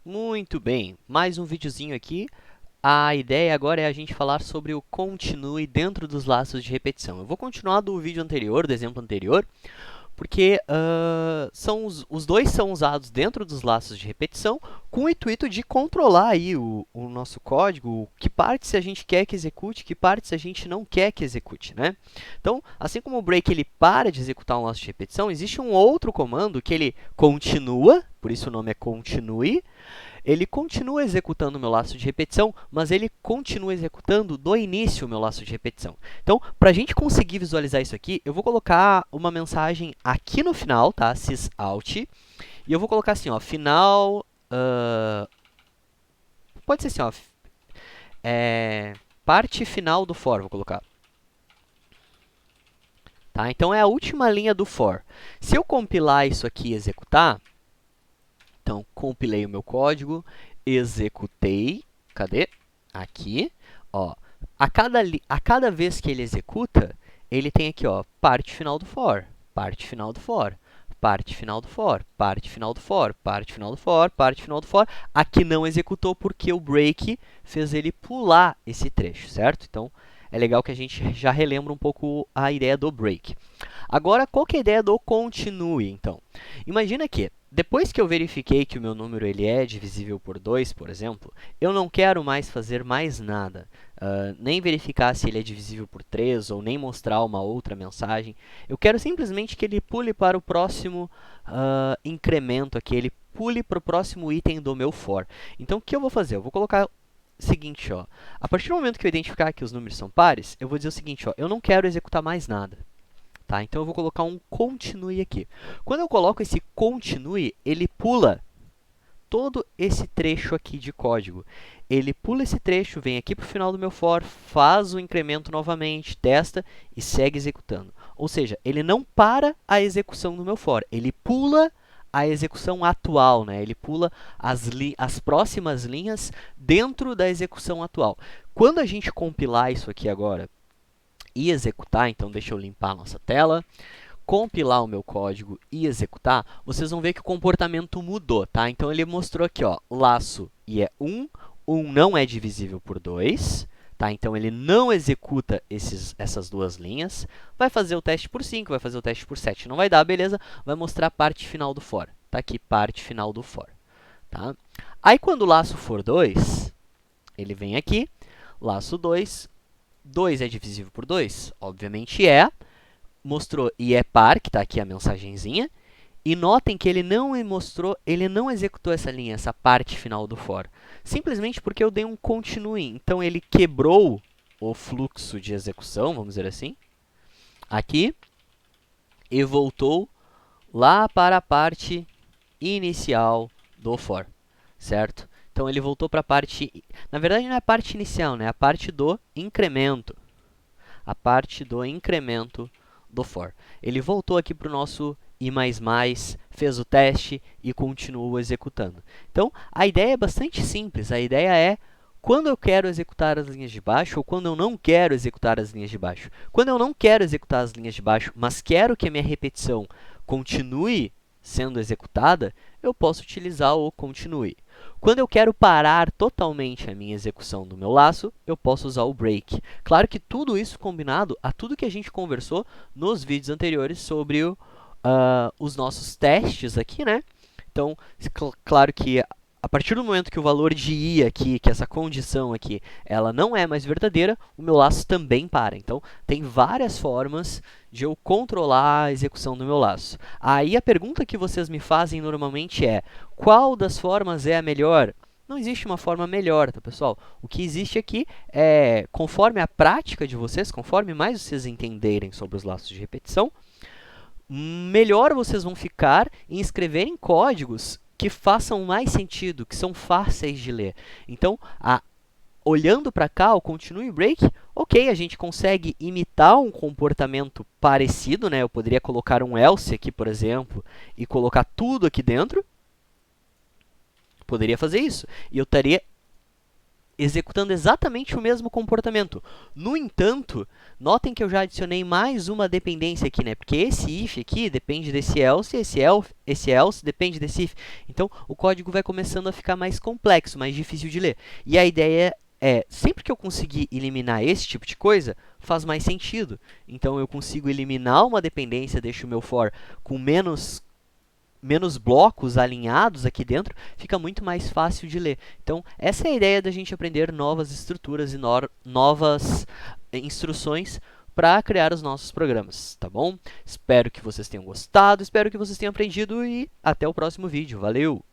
Muito bem, mais um videozinho aqui. A ideia agora é a gente falar sobre o continue dentro dos laços de repetição. Eu vou continuar do vídeo anterior, do exemplo anterior, porque os dois são usados dentro dos laços de repetição com o intuito de controlar aí o nosso código, que partes a gente quer que execute, que partes a gente não quer que execute, né? Então, assim como o break ele para de executar um laço de repetição, existe um outro comando que ele continua, por isso o nome é continue. Ele continua executando o meu laço de repetição, mas ele continua executando do início o meu laço de repetição. Então, para a gente conseguir visualizar isso aqui, eu vou colocar uma mensagem aqui no final, tá? Sysout. E eu vou colocar assim, ó, final... pode ser assim, ó, parte final do for, vou colocar. Tá? Então, é a última linha do for. Se eu compilar isso aqui e executar, então, compilei o meu código, executei, cadê? Aqui, ó. A cada vez que ele executa, ele tem aqui, ó, parte final do for, parte final do for, parte final do for, parte final do for, parte final do for, parte final do for. Aqui não executou porque o break fez ele pular esse trecho, certo? Então, é legal que a gente já relembra um pouco a ideia do break. Agora, qual que é a ideia do continue, então? Imagina que, depois que eu verifiquei que o meu número ele é divisível por 2, por exemplo, eu não quero mais fazer mais nada. Nem verificar se ele é divisível por 3 ou nem mostrar uma outra mensagem. Eu quero simplesmente que ele pule para o próximo incremento aqui, ele pule para o próximo item do meu for. Então, o que eu vou fazer? Eu vou colocar o seguinte, ó. A partir do momento que eu identificar que os números são pares, eu vou dizer o seguinte, ó, eu não quero executar mais nada. Tá? Então, eu vou colocar um continue aqui. Quando eu coloco esse continue, ele pula todo esse trecho aqui de código. Ele pula esse trecho, vem aqui para o final do meu for, faz o incremento novamente, testa e segue executando. Ou seja, ele não para a execução do meu for, ele pula a execução atual, né? Ele pula as próximas linhas dentro da execução atual. Quando a gente compilar isso aqui agora e executar, então deixa eu limpar a nossa tela, compilar o meu código e executar, vocês vão ver que o comportamento mudou, tá? Então, ele mostrou aqui, ó, laço e é 1, 1 não é divisível por 2, tá? Então, ele não executa essas duas linhas, vai fazer o teste por 5, vai fazer o teste por 7, não vai dar, beleza? Vai mostrar a parte final do for, tá aqui, parte final do for, tá? Aí, quando o laço for 2, ele vem aqui, laço 2, 2 é divisível por 2? Obviamente é. Mostrou e é par, que está aqui a mensagenzinha. E notem que ele não mostrou, ele não executou essa linha, essa parte final do for. Simplesmente porque eu dei um continue. Então, ele quebrou o fluxo de execução, vamos dizer assim, aqui, e voltou lá para a parte inicial do for, certo? Então, ele voltou para a parte... Na verdade, não é a parte inicial, né? É a parte do incremento. A parte do incremento do for. Ele voltou aqui para o nosso i++, fez o teste e continuou executando. Então, a ideia é bastante simples. A ideia é quando eu quero executar as linhas de baixo ou quando eu não quero executar as linhas de baixo. Quando eu não quero executar as linhas de baixo, mas quero que a minha repetição continue sendo executada, eu posso utilizar o continue. Quando eu quero parar totalmente a minha execução do meu laço, eu posso usar o break. Claro que tudo isso combinado a tudo que a gente conversou nos vídeos anteriores sobre os nossos testes aqui, né? Então, claro que a partir do momento que o valor de i aqui, que essa condição aqui, ela não é mais verdadeira, o meu laço também para. Então, tem várias formas de eu controlar a execução do meu laço. Aí, a pergunta que vocês me fazem normalmente é, qual das formas é a melhor? Não existe uma forma melhor, tá, pessoal? O que existe aqui é, conforme a prática de vocês, conforme mais vocês entenderem sobre os laços de repetição, melhor vocês vão ficar em escreverem códigos que façam mais sentido, que são fáceis de ler. Então, olhando para cá, o continue break, ok, a gente consegue imitar um comportamento parecido, né? Eu poderia colocar um else aqui, por exemplo, e colocar tudo aqui dentro. Poderia fazer isso. E eu estaria executando exatamente o mesmo comportamento. No entanto, notem que eu já adicionei mais uma dependência aqui, né? Porque esse if aqui depende desse else, esse else depende desse if. Então, o código vai começando a ficar mais complexo, mais difícil de ler. E a ideia é, sempre que eu conseguir eliminar esse tipo de coisa, faz mais sentido. Então, eu consigo eliminar uma dependência, deixo o meu for com menos blocos alinhados aqui dentro, fica muito mais fácil de ler. Então, essa é a ideia da gente aprender novas estruturas e novas instruções para criar os nossos programas, tá bom? Espero que vocês tenham gostado, espero que vocês tenham aprendido e até o próximo vídeo. Valeu!